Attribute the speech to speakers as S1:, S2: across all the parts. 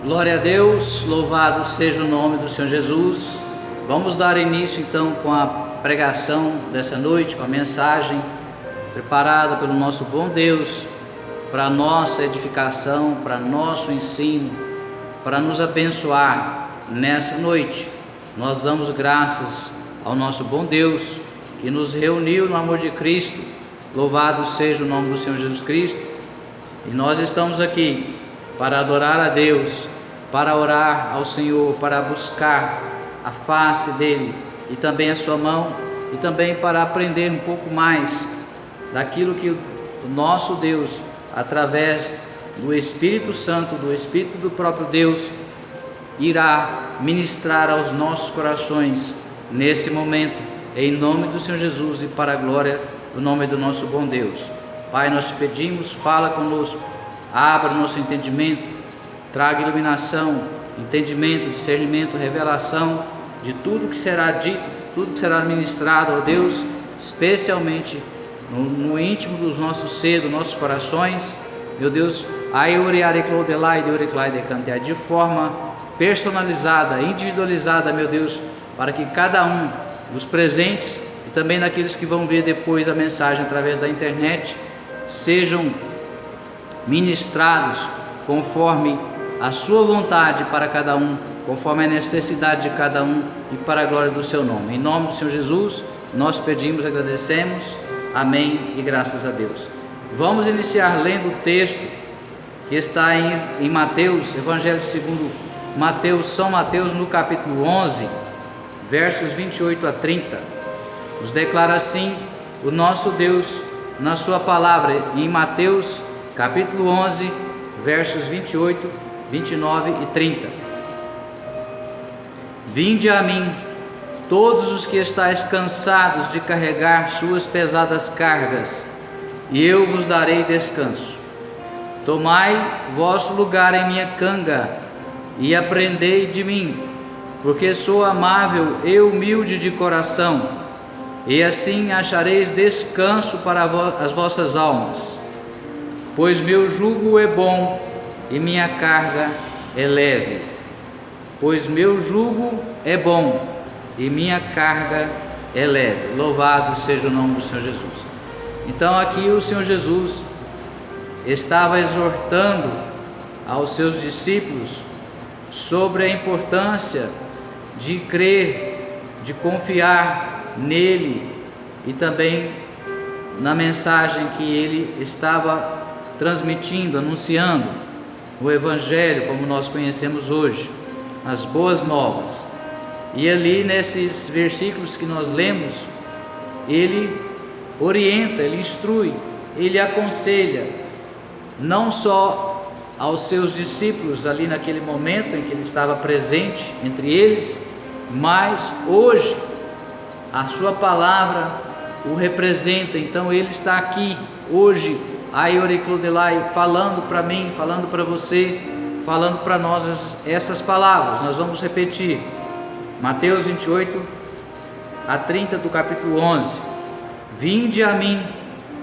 S1: Glória a Deus, louvado seja o nome do Senhor Jesus. Vamos dar início então com a pregação dessa noite, com a mensagem preparada pelo nosso bom Deus para a nossa edificação, para nosso ensino, para nos abençoar nessa noite. Nós damos graças ao nosso bom Deus que nos reuniu no amor de Cristo. Louvado seja o nome do Senhor Jesus Cristo. E nós estamos aqui para adorar a Deus, para orar ao Senhor, para buscar a face dEle e também a sua mão, e também para aprender um pouco mais daquilo que o nosso Deus, através do Espírito Santo, do Espírito do próprio Deus, irá ministrar aos nossos corações nesse momento, em nome do Senhor Jesus e para a glória do nome do nosso bom Deus. Pai, nós te pedimos, fala conosco, abra o nosso entendimento, traga iluminação, entendimento, discernimento, revelação de tudo que será dito, tudo que será ministrado, ó Deus, especialmente no íntimo dos nossos seres, dos nossos corações, meu Deus, de forma personalizada, individualizada, meu Deus, para que cada um dos presentes e também daqueles que vão ver depois a mensagem através da internet sejam ministrados conforme a sua vontade para cada um, conforme a necessidade de cada um e para a glória do seu nome. Em nome do Senhor Jesus, nós pedimos, agradecemos, amém e graças a Deus. Vamos iniciar lendo o texto que está em Mateus, Evangelho segundo Mateus, São Mateus, no capítulo 11, versos 28 a 30. Nos declara assim o nosso Deus na sua palavra, em Mateus capítulo 11, versos 28, 29 e 30. Vinde a mim, todos os que estáis cansados de carregar suas pesadas cargas, e eu vos darei descanso. Tomai vosso lugar em minha canga, e aprendei de mim, porque sou amável e humilde de coração, e assim achareis descanso para as vossas almas. Pois meu jugo é bom e minha carga é leve. Pois meu jugo é bom e minha carga é leve. Louvado seja o nome do Senhor Jesus. Então aqui o Senhor Jesus estava exortando aos seus discípulos sobre a importância de crer, de confiar nele e também na mensagem que ele estava transmitindo, anunciando, o Evangelho como nós conhecemos hoje, as boas novas. E ali nesses versículos que nós lemos, ele orienta, ele instrui, ele aconselha, não só aos seus discípulos ali naquele momento em que ele estava presente entre eles, mas hoje a sua palavra o representa. Então ele está aqui hoje, falando para mim, falando para você, falando para nós essas palavras. Nós vamos repetir Mateus 28 a 30 do capítulo 11. Vinde a mim,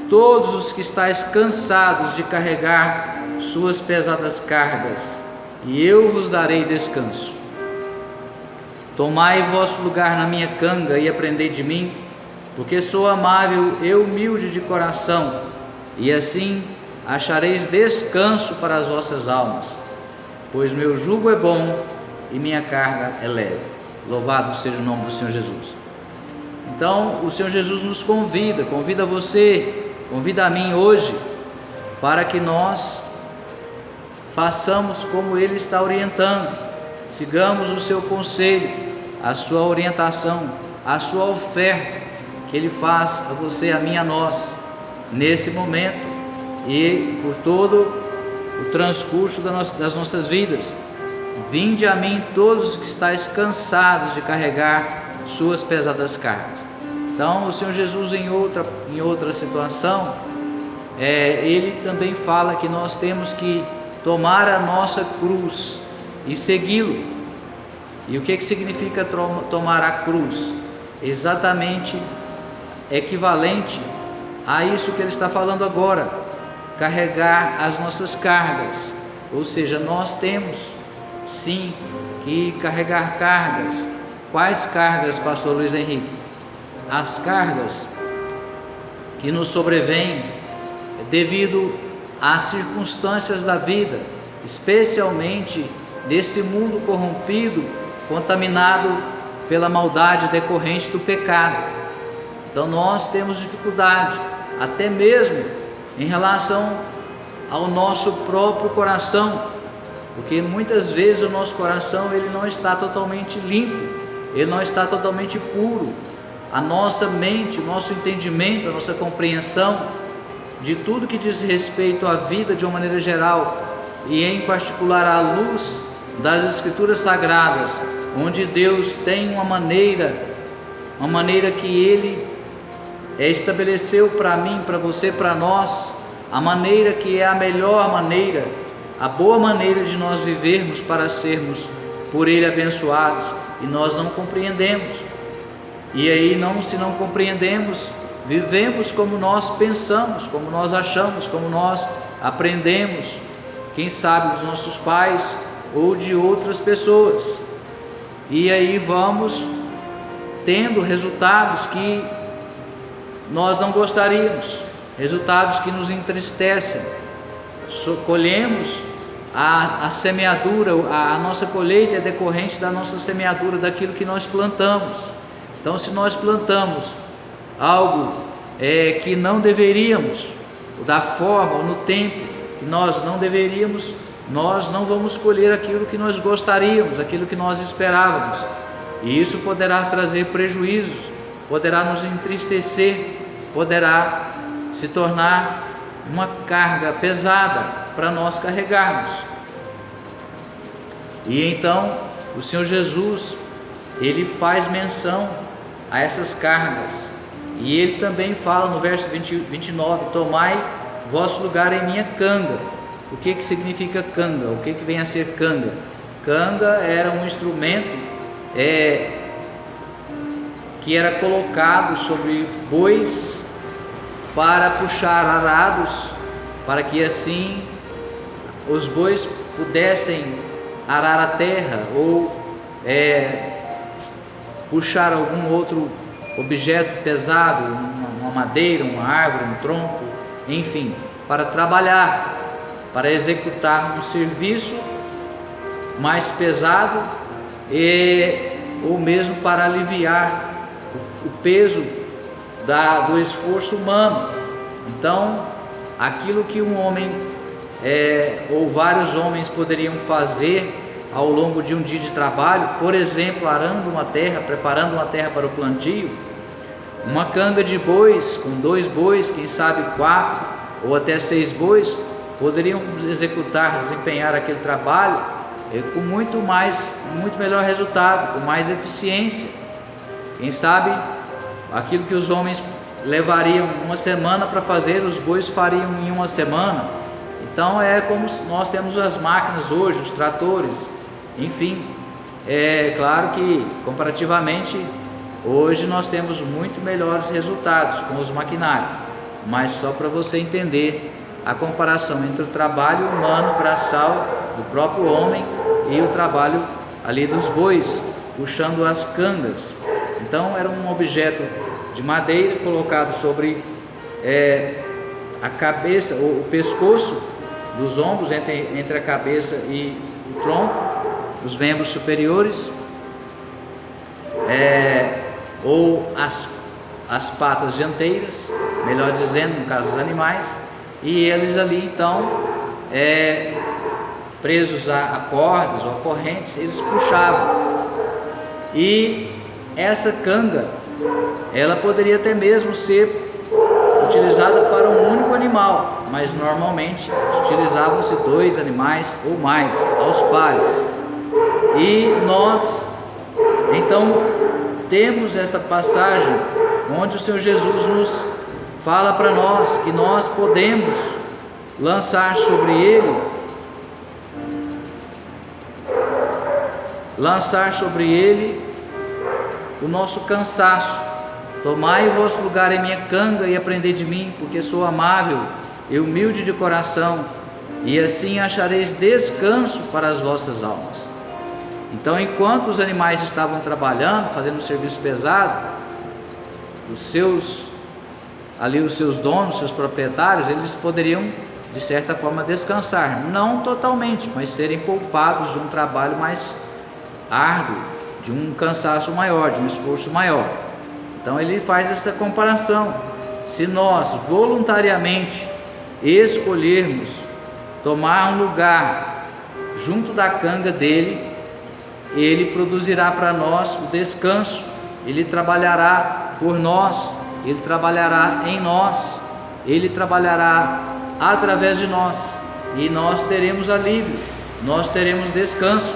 S1: todos os que estáis cansados de carregar suas pesadas cargas, e eu vos darei descanso. Tomai vosso lugar na minha canga e aprendei de mim, porque sou amável e humilde de coração, e assim achareis descanso para as vossas almas. Pois meu jugo é bom e minha carga é leve. Louvado seja o nome do Senhor Jesus. Então o Senhor Jesus nos convida você, convida a mim hoje, para que nós façamos como Ele está orientando, sigamos o seu conselho, a sua orientação, a sua oferta que Ele faz a você, a mim, a nós, nesse momento e por todo o transcurso das nossas vidas. Vinde a mim todos os que estáis cansados de carregar suas pesadas cargas. Então o Senhor Jesus em outra situação, Ele também fala que nós temos que tomar a nossa cruz e segui-lo. E o que significa tomar a cruz? Exatamente equivalente a isso que ele está falando agora, carregar as nossas cargas. Ou seja, nós temos sim, que carregar cargas. Quais cargas, pastor Luiz Henrique? As cargas que nos sobrevêm devido às circunstâncias da vida, especialmente desse mundo corrompido, contaminado pela maldade decorrente do pecado. Então nós temos dificuldade, até mesmo em relação ao nosso próprio coração, porque muitas vezes o nosso coração ele não está totalmente limpo, ele não está totalmente puro. A nossa mente, o nosso entendimento, a nossa compreensão de tudo que diz respeito à vida de uma maneira geral, e em particular à luz das Escrituras Sagradas, onde Deus tem uma maneira que Ele estabeleceu para mim, para você, para nós, a maneira que é a melhor maneira, a boa maneira de nós vivermos para sermos por Ele abençoados, e nós não compreendemos. E aí, se não compreendemos, vivemos como nós pensamos, como nós achamos, como nós aprendemos, quem sabe dos nossos pais ou de outras pessoas. E aí vamos tendo resultados que nós não gostaríamos, resultados que nos entristecem. Colhemos a semeadura, a nossa colheita é decorrente da nossa semeadura, daquilo que nós plantamos. Então, se nós plantamos algo que não deveríamos, da forma ou no tempo que nós não deveríamos, nós não vamos colher aquilo que nós gostaríamos, aquilo que nós esperávamos, e isso poderá trazer prejuízos, poderá nos entristecer, poderá se tornar uma carga pesada para nós carregarmos. E então o Senhor Jesus, Ele faz menção a essas cargas, e Ele também fala no verso 29, tomai vosso lugar em minha canga. O que significa canga? O que vem a ser canga? Canga era um instrumento que era colocado sobre bois para puxar arados, para que assim os bois pudessem arar a terra ou puxar algum outro objeto pesado, uma madeira, uma árvore, um tronco, enfim, para trabalhar, para executar um serviço mais pesado, ou mesmo para aliviar o peso do esforço humano. Então, aquilo que um homem ou vários homens poderiam fazer ao longo de um dia de trabalho, por exemplo, arando uma terra, preparando uma terra para o plantio, uma canga de bois, com 2 bois, quem sabe 4 ou até 6 bois, poderiam executar, desempenhar aquele trabalho com muito melhor resultado, com mais eficiência. Quem sabe aquilo que os homens levariam uma semana para fazer, os bois fariam em uma semana. Então é como nós temos as máquinas hoje, os tratores, enfim, é claro que comparativamente hoje nós temos muito melhores resultados com os maquinários, mas só para você entender a comparação entre o trabalho humano braçal do próprio homem e o trabalho ali dos bois puxando as cangas. Então era um objeto de madeira colocado sobre a cabeça, o pescoço dos ombros, entre a cabeça e o tronco, os membros superiores, ou as patas dianteiras, melhor dizendo, no caso dos animais, e eles ali então, presos a cordas ou a correntes, eles puxavam. E essa canga, ela poderia até mesmo ser utilizada para um único animal, mas normalmente utilizavam-se 2 animais ou mais, aos pares. E nós então temos essa passagem onde o Senhor Jesus nos fala para nós que nós podemos lançar sobre ele o nosso cansaço. Tomai o vosso lugar em minha canga e aprendei de mim, porque sou amável e humilde de coração, e assim achareis descanso para as vossas almas. Então, enquanto os animais estavam trabalhando, fazendo um serviço pesado, os seus donos, seus proprietários, eles poderiam de certa forma descansar, não totalmente, mas serem poupados de um trabalho mais árduo, de um cansaço maior, de um esforço maior. Então ele faz essa comparação. Se nós voluntariamente escolhermos tomar um lugar junto da canga dele, ele produzirá para nós o descanso, ele trabalhará por nós, ele trabalhará em nós, ele trabalhará através de nós, e nós teremos alívio, nós teremos descanso.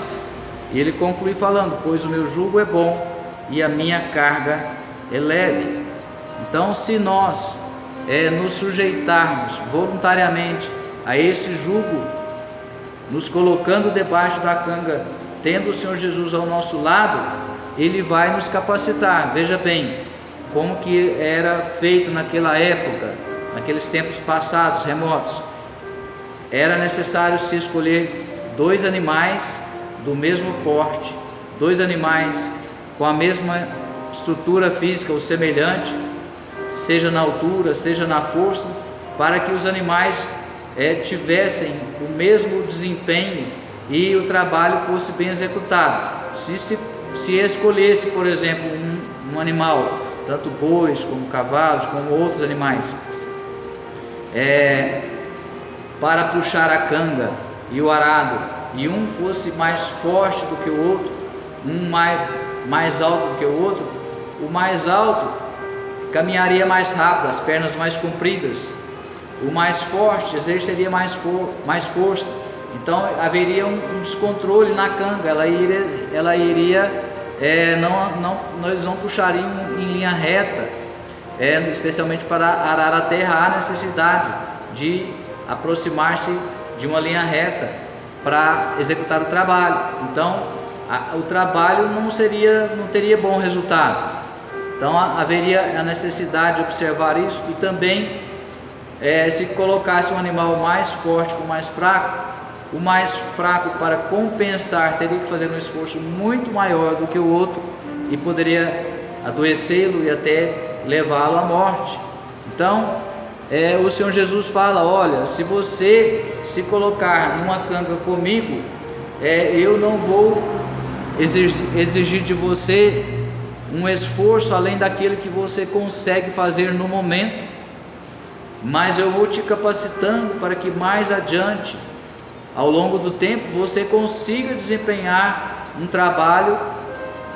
S1: E ele conclui falando: pois o meu jugo é bom e a minha carga é leve. Então, se nós nos sujeitarmos voluntariamente a esse jugo, nos colocando debaixo da canga, tendo o Senhor Jesus ao nosso lado, ele vai nos capacitar. Veja bem como que era feito naquela época, naqueles tempos passados, remotos. Era necessário se escolher 2 animais do mesmo porte, 2 animais com a mesma estrutura física ou semelhante, seja na altura, seja na força, para que os animais tivessem o mesmo desempenho e o trabalho fosse bem executado. Se escolhesse, por exemplo, um animal, tanto bois como cavalos, como outros animais, para puxar a canga e o arado, e um fosse mais forte do que o outro, um mais alto do que o outro, o mais alto caminharia mais rápido, as pernas mais compridas, o mais forte exerceria mais força. Então haveria um descontrole na canga, eles não puxariam em linha reta. Especialmente para arar a terra, há necessidade de aproximar-se de uma linha reta para executar o trabalho. Então o trabalho não teria bom resultado. Então haveria a necessidade de observar isso. E também se colocasse um animal mais forte com o mais fraco para compensar teria que fazer um esforço muito maior do que o outro e poderia adoecê-lo e até levá-lo à morte. Então o Senhor Jesus fala: olha, se você se colocar numa canga comigo, eu não vou exigir de você um esforço além daquilo que você consegue fazer no momento, mas eu vou te capacitando para que mais adiante, ao longo do tempo, você consiga desempenhar um trabalho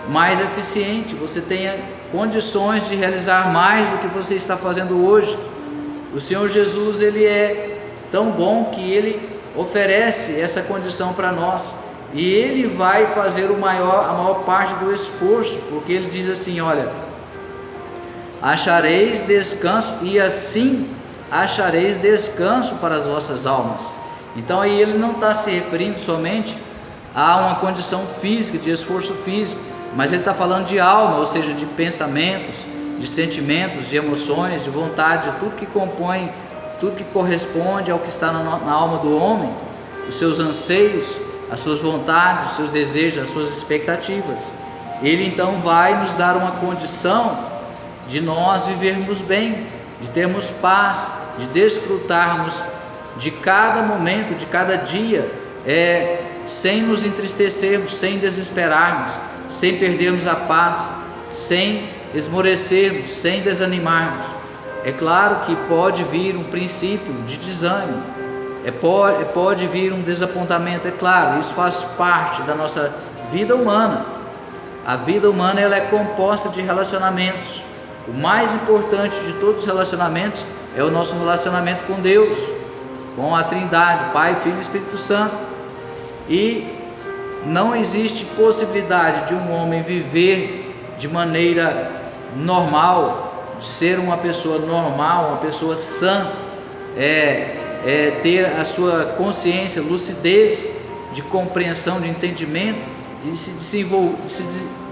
S1: mais eficiente, você tenha condições de realizar mais do que você está fazendo hoje. O Senhor Jesus, ele é tão bom que ele oferece essa condição para nós, e ele vai fazer a maior parte do esforço, porque ele diz assim: olha, achareis descanso, e assim achareis descanso para as vossas almas. Então aí ele não está se referindo somente a uma condição física, de esforço físico, mas ele está falando de alma, ou seja, de pensamentos, de sentimentos, de emoções, de vontade, de tudo que compõe, tudo que corresponde ao que está na alma do homem, os seus anseios, as suas vontades, os seus desejos, as suas expectativas. Ele então vai nos dar uma condição de nós vivermos bem, de termos paz, de desfrutarmos de cada momento, de cada dia, sem nos entristecermos, sem desesperarmos, sem perdermos a paz, sem esmorecermos, sem desanimarmos. É claro que pode vir um princípio de desânimo, pode vir um desapontamento, é claro, isso faz parte da nossa vida humana. A vida humana, ela é composta de relacionamentos. O mais importante de todos os relacionamentos é o nosso relacionamento com Deus, com a Trindade, Pai, Filho e Espírito Santo. E não existe possibilidade de um homem viver de maneira normal, de ser uma pessoa normal, uma pessoa sã, ter a sua consciência, lucidez de compreensão, de entendimento, e se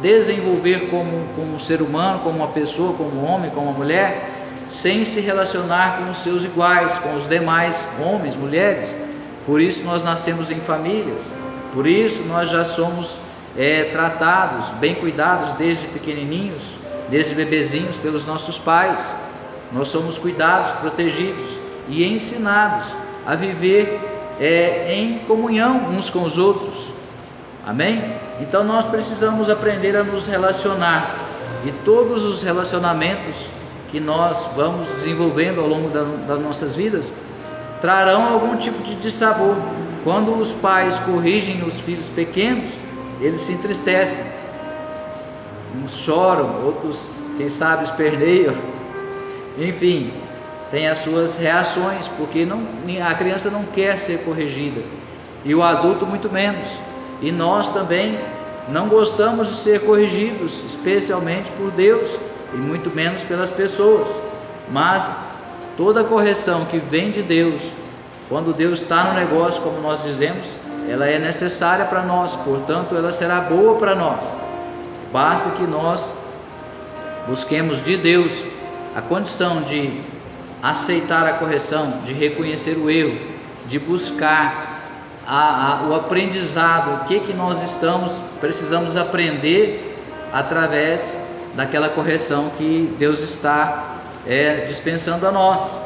S1: desenvolver como um ser humano, como uma pessoa, como um homem, como uma mulher, sem se relacionar com os seus iguais, com os demais homens, mulheres. Por isso nós nascemos em famílias, por isso nós já somos tratados, bem cuidados desde pequenininhos, desde bebezinhos pelos nossos pais. Nós somos cuidados, protegidos e ensinados a viver em comunhão uns com os outros. Amém? Então nós precisamos aprender a nos relacionar, e todos os relacionamentos que nós vamos desenvolvendo ao longo das nossas vidas trarão algum tipo de dissabor. Quando os pais corrigem os filhos pequenos, eles se entristecem, uns choram, outros, quem sabe, esperneiam, enfim, tem as suas reações, porque a criança não quer ser corrigida, e o adulto muito menos. E nós também não gostamos de ser corrigidos, especialmente por Deus, e muito menos pelas pessoas. Mas toda correção que vem de Deus, quando Deus está no negócio, como nós dizemos, ela é necessária para nós, portanto ela será boa para nós. Basta que nós busquemos de Deus a condição de aceitar a correção, de reconhecer o erro, de buscar o aprendizado, o que nós precisamos aprender através daquela correção que Deus está dispensando a nós.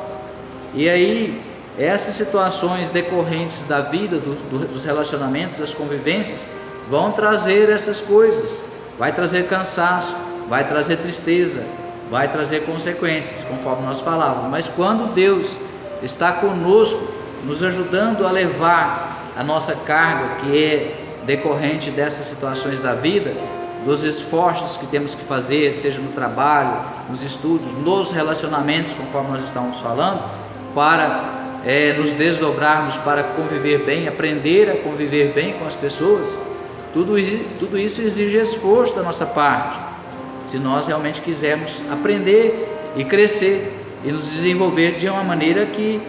S1: E aí, essas situações decorrentes da vida, dos relacionamentos, das convivências, vão trazer essas coisas, vai trazer cansaço, vai trazer tristeza, vai trazer consequências, conforme nós falávamos. Mas quando Deus está conosco, nos ajudando a levar a nossa carga, que é decorrente dessas situações da vida, dos esforços que temos que fazer, seja no trabalho, nos estudos, nos relacionamentos, conforme nós estamos falando, para nos desdobrarmos para conviver bem, aprender a conviver bem com as pessoas, tudo isso exige esforço da nossa parte, se nós realmente quisermos aprender e crescer e nos desenvolver de uma maneira que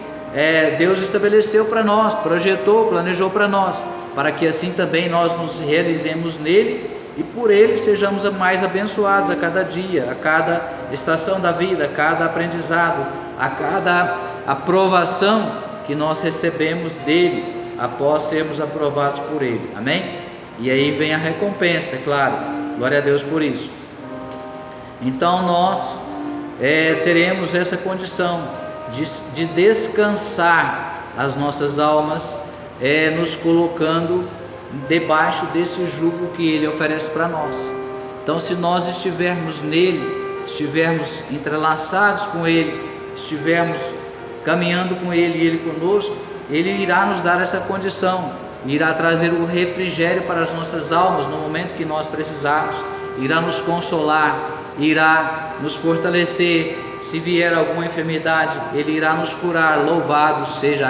S1: Deus estabeleceu para nós, projetou, planejou para nós, para que assim também nós nos realizemos nele e por ele sejamos mais abençoados a cada dia, a cada estação da vida, a cada aprendizado, a cada aprovação que nós recebemos dele, após sermos aprovados por ele. Amém? E aí vem a recompensa, é claro. Glória a Deus por isso. Então nós teremos essa condição de descansar as nossas almas, nos colocando debaixo desse jugo que ele oferece para nós. Então, se nós estivermos nele, estivermos entrelaçados com ele, estivermos caminhando com ele e ele conosco, ele irá nos dar essa condição, irá trazer o refrigério para as nossas almas no momento que nós precisarmos, irá nos consolar, irá nos fortalecer. Se vier alguma enfermidade, ele irá nos curar. Louvado seja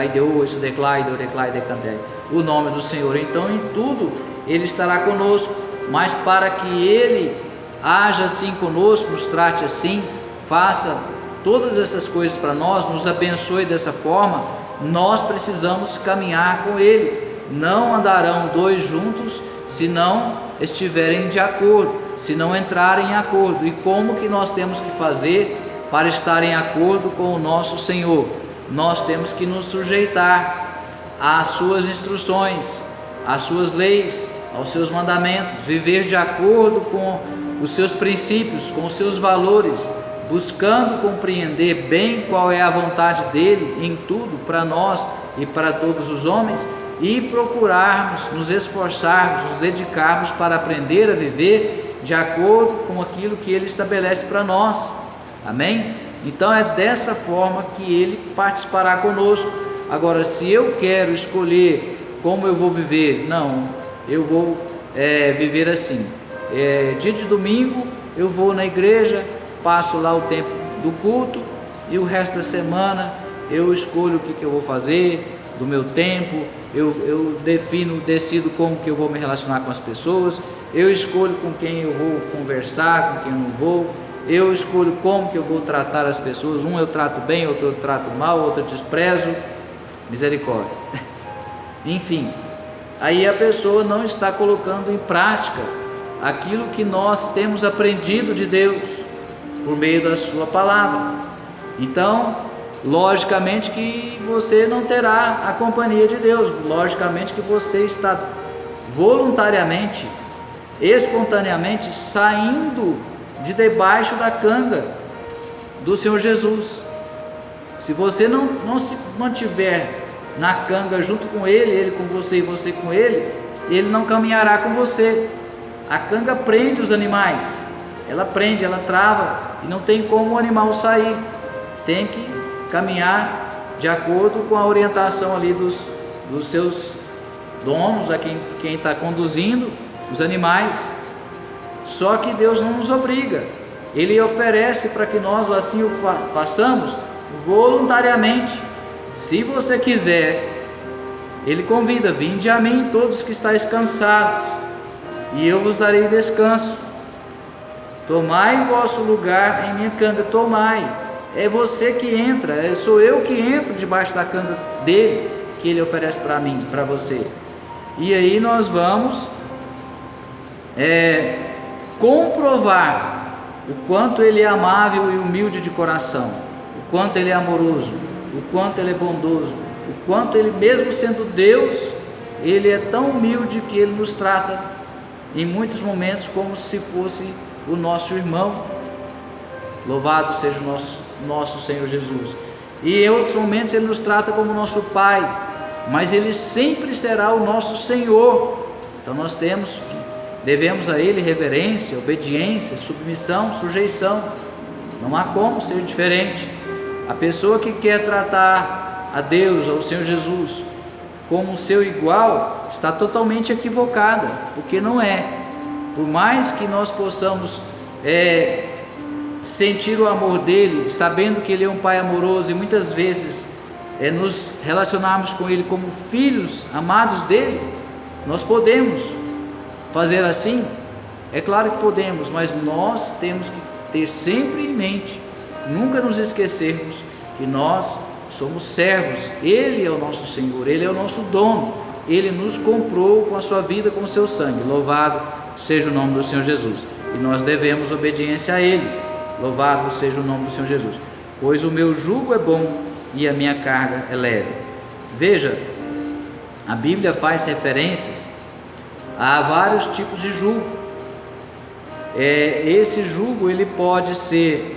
S1: o nome do Senhor. Então, em tudo ele estará conosco, mas para que ele haja assim conosco, nos trate assim, faça todas essas coisas para nós, nos abençoe dessa forma, nós precisamos caminhar com ele. Não andarão dois juntos se não estiverem de acordo, se não entrarem em acordo. E como que nós temos que fazer para estar em acordo com o nosso Senhor? Nós temos que nos sujeitar às suas instruções, às suas leis, aos seus mandamentos, viver de acordo com os seus princípios, com os seus valores, buscando compreender bem qual é a vontade dele em tudo para nós e para todos os homens, e procurarmos, nos esforçarmos, nos dedicarmos para aprender a viver de acordo com aquilo que ele estabelece para nós. Amém? Então é dessa forma que ele participará conosco. Agora, se eu quero escolher como eu vou viver, não, eu vou viver assim. Dia de domingo eu vou na igreja, passo lá o tempo do culto, e o resto da semana eu escolho o que eu vou fazer do meu tempo, eu decido como que eu vou me relacionar com as pessoas, eu escolho com quem eu vou conversar, com quem eu não vou, eu escolho como que eu vou tratar as pessoas. Um eu trato bem, outro eu trato mal, outro eu desprezo. Misericórdia. Enfim, aí a pessoa não está colocando em prática aquilo que nós temos aprendido de Deus por meio da sua palavra. Então, logicamente que você não terá a companhia de Deus, logicamente que você está voluntariamente espontaneamente saindo de debaixo da canga do Senhor Jesus. Se você não se mantiver na canga junto com ele, ele com você e você com ele, ele não caminhará com você. A canga prende os animais, ela prende, ela trava, e não tem como o animal sair. Tem que caminhar de acordo com a orientação ali dos seus donos, a quem está conduzindo os animais. Só que Deus não nos obriga, Ele oferece para que nós assim o façamos voluntariamente. Se você quiser, Ele convida: vinde a mim todos que estáis cansados, e eu vos darei descanso. Tomai o vosso lugar em minha canga, tomai. É você que entra, sou eu que entro debaixo da canga dele, que ele oferece para mim, para você. E aí nós vamos comprovar o quanto ele é amável e humilde de coração, o quanto ele é amoroso, o quanto ele é bondoso, o quanto ele, mesmo sendo Deus, ele é tão humilde que ele nos trata em muitos momentos como se fosse o nosso irmão. Louvado seja o nosso Senhor Jesus. E em outros momentos ele nos trata como nosso Pai, mas ele sempre será o nosso Senhor. Então nós devemos a ele reverência, obediência, submissão, sujeição. Não há como ser diferente. A pessoa que quer tratar a Deus, ao Senhor Jesus, como seu igual, está totalmente equivocada, porque não é. Por mais que nós possamos sentir o amor dele, sabendo que ele é um Pai amoroso, e muitas vezes nos relacionarmos com ele como filhos amados dele, nós podemos fazer assim? É claro que podemos, mas nós temos que ter sempre em mente, nunca nos esquecermos que nós somos servos. Ele é o nosso Senhor, Ele é o nosso dono, Ele nos comprou com a sua vida, com o seu sangue. Louvado seja o nome do Senhor Jesus, e nós devemos obediência a Ele. Louvado seja o nome do Senhor Jesus, pois o meu jugo é bom e a minha carga é leve. Veja, a Bíblia faz referências a vários tipos de jugo. Esse jugo, ele pode ser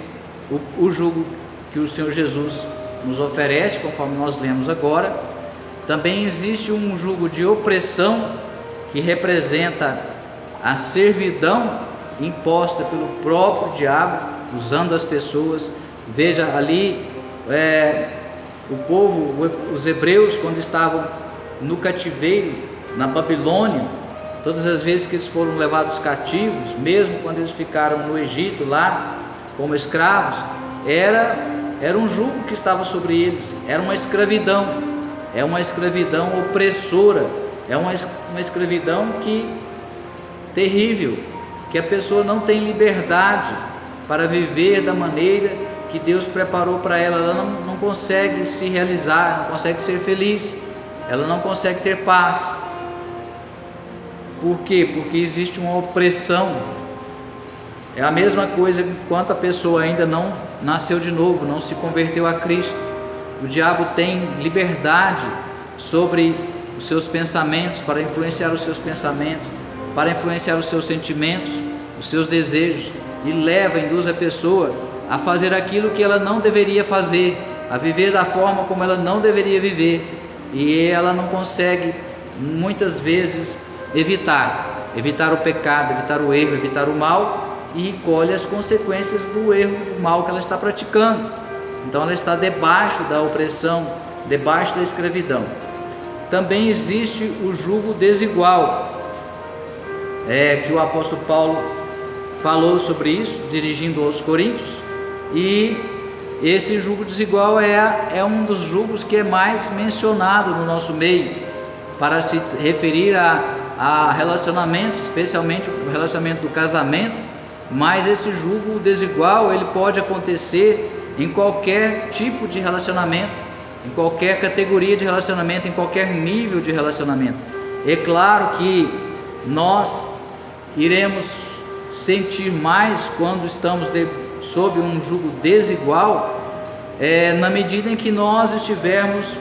S1: o jugo que o Senhor Jesus nos oferece, conforme nós lemos agora. Também existe um jugo de opressão, que representa a servidão imposta pelo próprio diabo, usando as pessoas. Veja ali, o povo, os hebreus, quando estavam no cativeiro, na Babilônia, todas as vezes que eles foram levados cativos, mesmo quando eles ficaram no Egito lá, como escravos, era um jugo que estava sobre eles, era uma escravidão, é uma escravidão opressora, é uma escravidão terrível, que a pessoa não tem liberdade para viver da maneira que Deus preparou para ela. Ela não consegue se realizar, não consegue ser feliz, ela não consegue ter paz. Por quê? Porque existe uma opressão. É a mesma coisa enquanto a pessoa ainda não nasceu de novo, não se converteu a Cristo. O diabo tem liberdade sobre os seus pensamentos, para influenciar os seus pensamentos, para influenciar os seus sentimentos, os seus desejos, e induz a pessoa a fazer aquilo que ela não deveria fazer, a viver da forma como ela não deveria viver, e ela não consegue muitas vezes evitar o pecado, evitar o erro, evitar o mal, e colhe as consequências do erro, do mal que ela está praticando. Então ela está debaixo da opressão, debaixo da escravidão. Também existe o jugo desigual, que o apóstolo Paulo falou sobre isso, dirigindo aos Coríntios, e esse jugo desigual é um dos jugos que é mais mencionado no nosso meio, para se referir a relacionamentos, especialmente o relacionamento do casamento. Mas esse jugo desigual, ele pode acontecer em qualquer tipo de relacionamento, em qualquer categoria de relacionamento, em qualquer nível de relacionamento. É claro que nós iremos sentir mais quando estamos sob um jugo desigual, na medida em que nós estivermos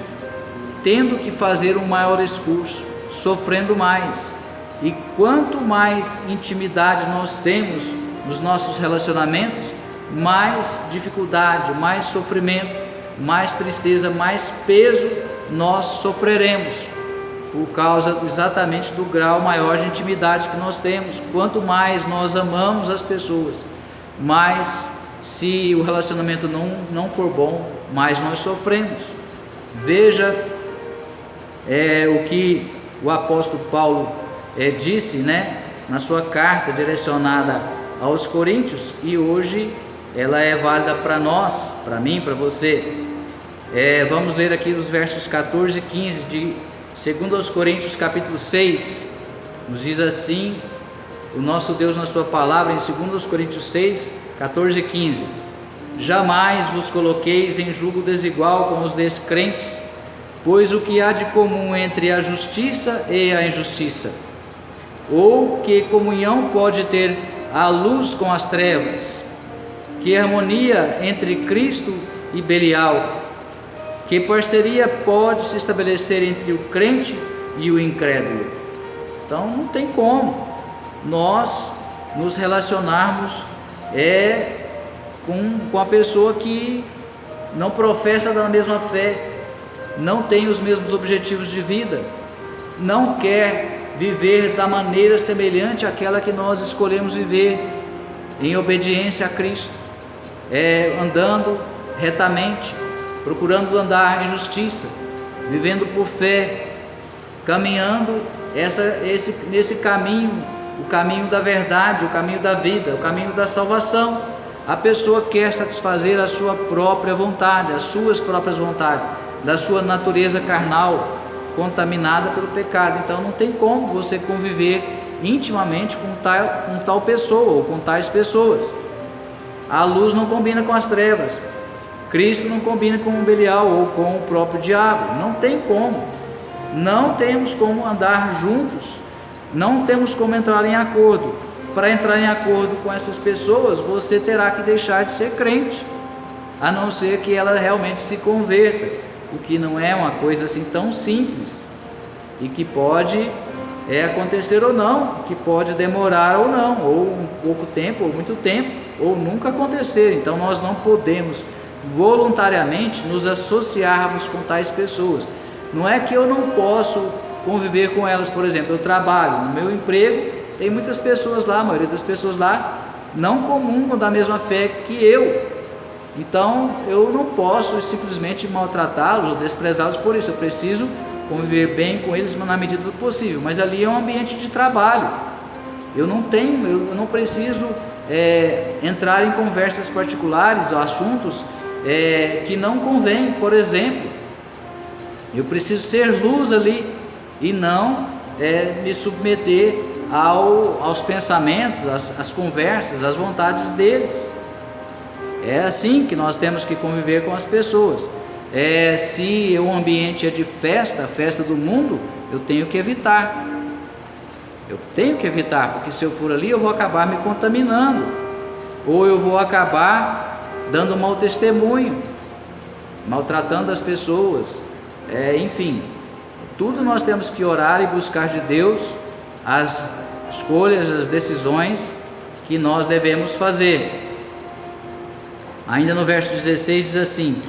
S1: tendo que fazer um maior esforço, sofrendo mais. E quanto mais intimidade nós temos nos nossos relacionamentos, mais dificuldade, mais sofrimento, mais tristeza, mais peso nós sofreremos, por causa exatamente do grau maior de intimidade que nós temos. Quanto mais nós amamos as pessoas, mais, se o relacionamento não for bom, mais nós sofremos. Veja o que o apóstolo Paulo disse, né, na sua carta direcionada aos Coríntios, e hoje ela é válida para nós, para mim, para você. Vamos ler aqui os versos 14 e 15 de 2 Coríntios capítulo 6, nos diz assim o nosso Deus na sua palavra, em 2 Coríntios 6, 14 e 15: jamais vos coloqueis em julgo desigual com os descrentes, pois o que há de comum entre a justiça e a injustiça? Ou que comunhão pode ter a luz com as trevas? Que harmonia entre Cristo e Belial? Que parceria pode se estabelecer entre o crente e o incrédulo? Então não tem como nós nos relacionarmos com a pessoa que não professa da mesma fé, não tem os mesmos objetivos de vida, não quer viver da maneira semelhante àquela que nós escolhemos viver, em obediência a Cristo, andando retamente, procurando andar em justiça, vivendo por fé, caminhando nesse caminho, o caminho da verdade, o caminho da vida, o caminho da salvação. A pessoa quer satisfazer a sua própria vontade, as suas próprias vontades, da sua natureza carnal, contaminada pelo pecado. Então não tem como você conviver intimamente com tal pessoa ou com tais pessoas. A luz não combina com as trevas, Cristo não combina com o Belial ou com o próprio diabo. Não tem como, não temos como andar juntos, não temos como entrar em acordo. Para entrar em acordo com essas pessoas, você terá que deixar de ser crente, a não ser que ela realmente se converta, o que não é uma coisa assim tão simples, e que pode acontecer ou não, que pode demorar ou não, ou um pouco tempo, ou muito tempo, ou nunca acontecer. Então nós não podemos voluntariamente nos associarmos com tais pessoas. Não é que eu não posso conviver com elas. Por exemplo, eu trabalho no meu emprego, tem muitas pessoas lá, a maioria das pessoas lá não comungam da mesma fé que eu, então eu não posso simplesmente maltratá-los ou desprezá-los por isso. Eu preciso conviver bem com eles na medida do possível, mas ali é um ambiente de trabalho. Eu não preciso entrar em conversas particulares ou assuntos que não convém. Por exemplo, eu preciso ser luz ali e não me submeter aos pensamentos, às conversas, às vontades deles. É assim que nós temos que conviver com as pessoas. Se o ambiente é de festa, festa do mundo, eu tenho que evitar. Porque se eu for ali, eu vou acabar me contaminando, ou eu vou acabar dando mau testemunho, maltratando as pessoas. Enfim, tudo nós temos que orar e buscar de Deus as escolhas, as decisões que nós devemos fazer. Ainda no verso 16 diz assim: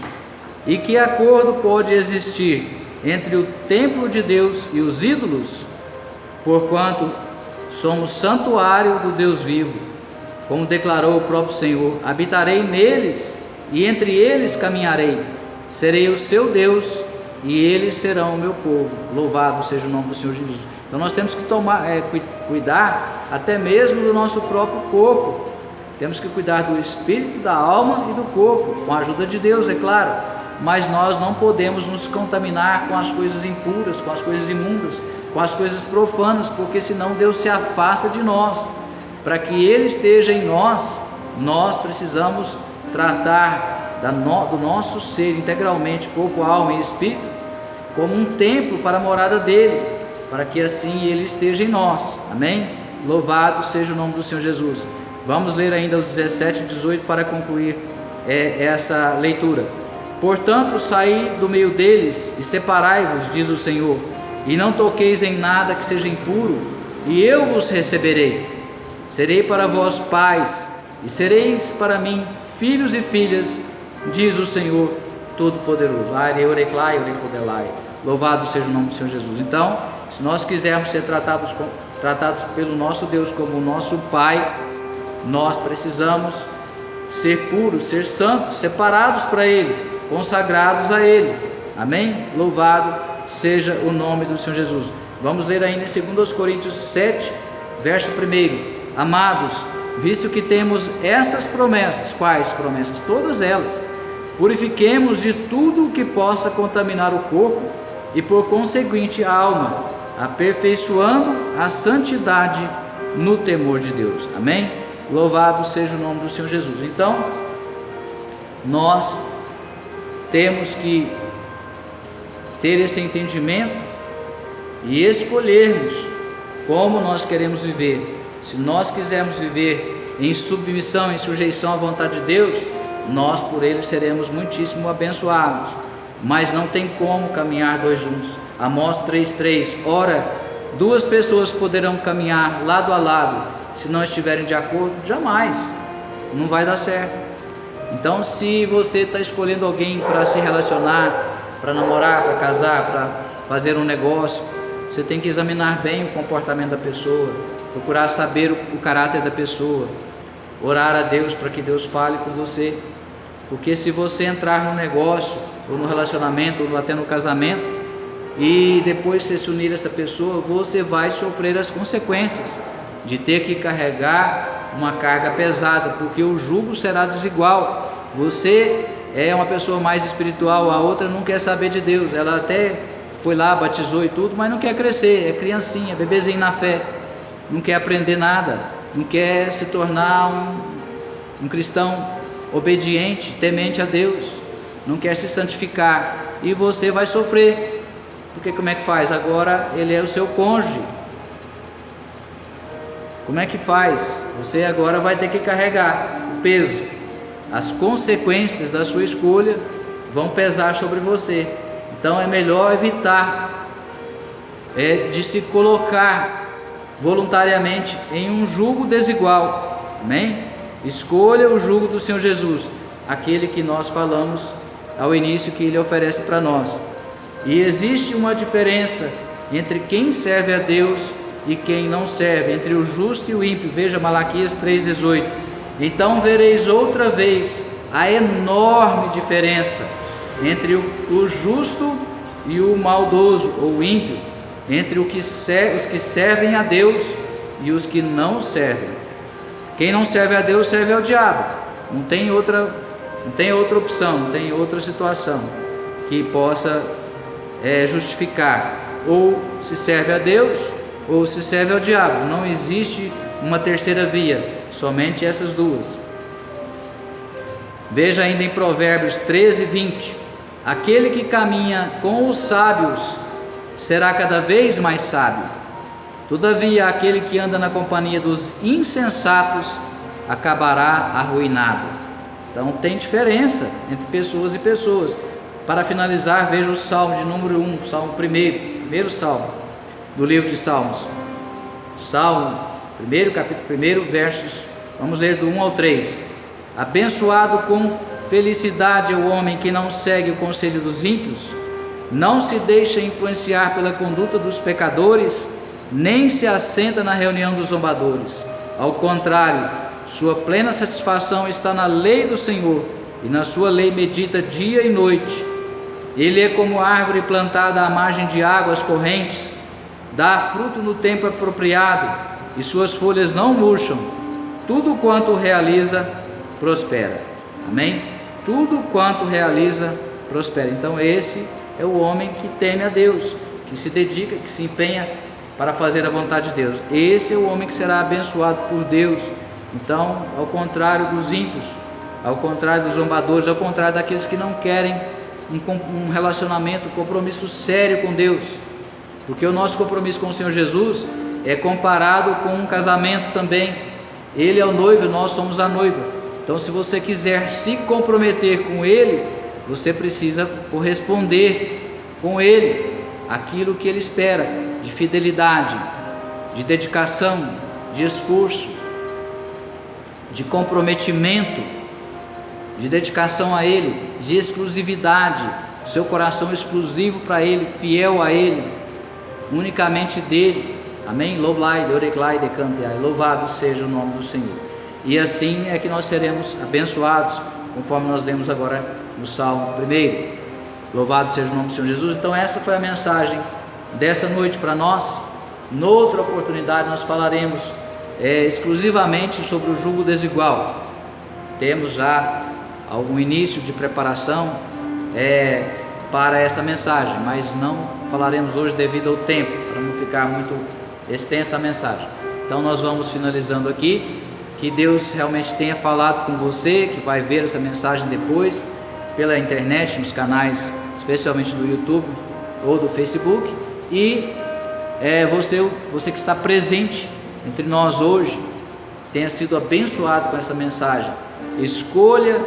S1: e que acordo pode existir entre o templo de Deus e os ídolos? Porquanto somos santuário do Deus vivo, como declarou o próprio Senhor: habitarei neles e entre eles caminharei, serei o seu Deus e eles serão o meu povo. Louvado seja o nome do Senhor Jesus. Então nós temos que cuidar até mesmo do nosso próprio corpo. Temos que cuidar do espírito, da alma e do corpo, com a ajuda de Deus, é claro. Mas nós não podemos nos contaminar com as coisas impuras, com as coisas imundas, com as coisas profanas, porque senão Deus se afasta de nós. Para que Ele esteja em nós, nós precisamos tratar do nosso ser integralmente, corpo, alma e espírito, como um templo para a morada dEle, para que assim Ele esteja em nós. Amém? Louvado seja o nome do Senhor Jesus. Vamos ler ainda os 17 e 18 para concluir essa leitura. Portanto, saí do meio deles e separai-vos, diz o Senhor, e não toqueis em nada que seja impuro, e eu vos receberei. Serei para vós pais, e sereis para mim filhos e filhas, diz o Senhor Todo-Poderoso. Louvado seja o nome do Senhor Jesus. Então, se nós quisermos ser tratados pelo nosso Deus como o nosso Pai, nós precisamos ser puros, ser santos, separados para Ele, consagrados a Ele. Amém? Louvado seja o nome do Senhor Jesus. Vamos ler ainda em 2 Coríntios 7, verso 1. Amados, visto que temos essas promessas, quais promessas? Todas elas. Purifiquemos de tudo o que possa contaminar o corpo e por conseguinte a alma, aperfeiçoando a santidade no temor de Deus. Amém? Louvado seja o nome do Senhor Jesus. Então, nós temos que ter esse entendimento e escolhermos como nós queremos viver. Se nós quisermos viver em submissão, em sujeição à vontade de Deus, nós por Ele seremos muitíssimo abençoados. Mas não tem como caminhar dois juntos. Amós 3,3: ora, duas pessoas poderão caminhar lado a lado, se não estiverem de acordo? Jamais, não vai dar certo. Então, se você está escolhendo alguém para se relacionar, para namorar, para casar, para fazer um negócio, você tem que examinar bem o comportamento da pessoa, procurar saber o caráter da pessoa, orar a Deus para que Deus fale com você. Porque se você entrar no negócio, ou no relacionamento, ou até no casamento, e depois você se unir a essa pessoa, você vai sofrer as consequências de ter que carregar uma carga pesada, porque o jugo será desigual. Você é uma pessoa mais espiritual, a outra não quer saber de Deus, ela até foi lá, batizou e tudo, mas não quer crescer, é criancinha, bebezinho na fé, não quer aprender nada, não quer se tornar um cristão obediente, temente a Deus, não quer se santificar, e você vai sofrer, porque como é que faz? Agora ele é o seu cônjuge, como é que faz? Você agora vai ter que carregar o peso, as consequências da sua escolha vão pesar sobre você. Então é melhor evitar de se colocar voluntariamente em um jugo desigual. Amém? Escolha o jugo do Senhor Jesus, aquele que nós falamos ao início que Ele oferece para nós. E existe uma diferença entre quem serve a Deus e quem não serve, entre o justo e o ímpio. Veja Malaquias 3,18. Então vereis outra vez a enorme diferença entre o justo e o maldoso ou o ímpio, entre os que servem a Deus e os que não servem. Quem não serve a Deus serve ao diabo. Não tem outra opção, não tem outra situação que possa justificar. Ou se serve a Deus ou se serve ao diabo. Não existe uma terceira via, somente essas duas. Veja ainda em Provérbios 13:20: aquele que caminha com os sábios será cada vez mais sábio, todavia aquele que anda na companhia dos insensatos acabará arruinado. Então tem diferença entre pessoas e pessoas. Para finalizar, veja o Salmo de número 1, Salmo primeiro Salmo do livro de Salmos. Salmo 1, capítulo 1, versos, vamos ler do 1 ao 3. Abençoado com felicidade é o homem que não segue o conselho dos ímpios, não se deixa influenciar pela conduta dos pecadores, nem se assenta na reunião dos zombadores. Ao contrário, sua plena satisfação está na lei do Senhor, e na sua lei medita dia e noite. Ele é como árvore plantada à margem de águas correntes, dá fruto no tempo apropriado, e suas folhas não murcham. Tudo quanto realiza, prospera. Amém? Tudo quanto realiza, prospera. Então esse é o homem que teme a Deus, que se dedica, que se empenha para fazer a vontade de Deus. Esse é o homem que será abençoado por Deus. Então, ao contrário dos ímpios, ao contrário dos zombadores, ao contrário daqueles que não querem um relacionamento, um compromisso sério com Deus, porque o nosso compromisso com o Senhor Jesus é comparado com um casamento também. Ele é o noivo, nós somos a noiva. Então, se você quiser se comprometer com Ele, você precisa corresponder com Ele aquilo que Ele espera de fidelidade. de dedicação, de esforço, de comprometimento, de dedicação a Ele, de exclusividade, seu coração exclusivo para Ele, fiel a Ele, unicamente dele. Amém? Louvado seja o nome do Senhor. E assim é que nós seremos abençoados, conforme nós lemos agora no Salmo 1. Louvado seja o nome do Senhor Jesus. Então essa foi a mensagem dessa noite para nós. Noutra oportunidade nós falaremos exclusivamente sobre o jugo desigual. Temos já algum início de preparação para essa mensagem, mas não falaremos hoje devido ao tempo, para não ficar muito extensa a mensagem. Então nós vamos finalizando aqui. Que Deus realmente tenha falado com você, que vai ver essa mensagem depois pela internet, nos canais, especialmente do YouTube ou do Facebook, e você que está presente entre nós hoje, tenha sido abençoado com essa mensagem. Escolha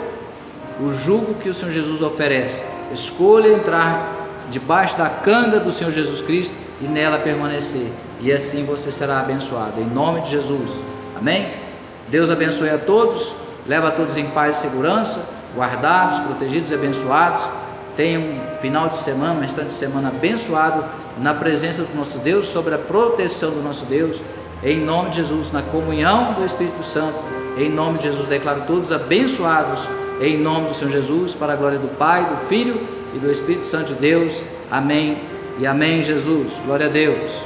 S1: o jugo que o Senhor Jesus oferece, escolha entrar debaixo da canga do Senhor Jesus Cristo e nela permanecer, e assim você será abençoado, em nome de Jesus, amém? Deus abençoe a todos, leva a todos em paz e segurança, guardados, protegidos e abençoados. Tenha um final de semana, um restante de semana abençoado na presença do nosso Deus, sob a proteção do nosso Deus, em nome de Jesus, na comunhão do Espírito Santo, em nome de Jesus, declaro todos abençoados, em nome do Senhor Jesus, para a glória do Pai, do Filho e do Espírito Santo de Deus, amém e amém. Jesus, glória a Deus.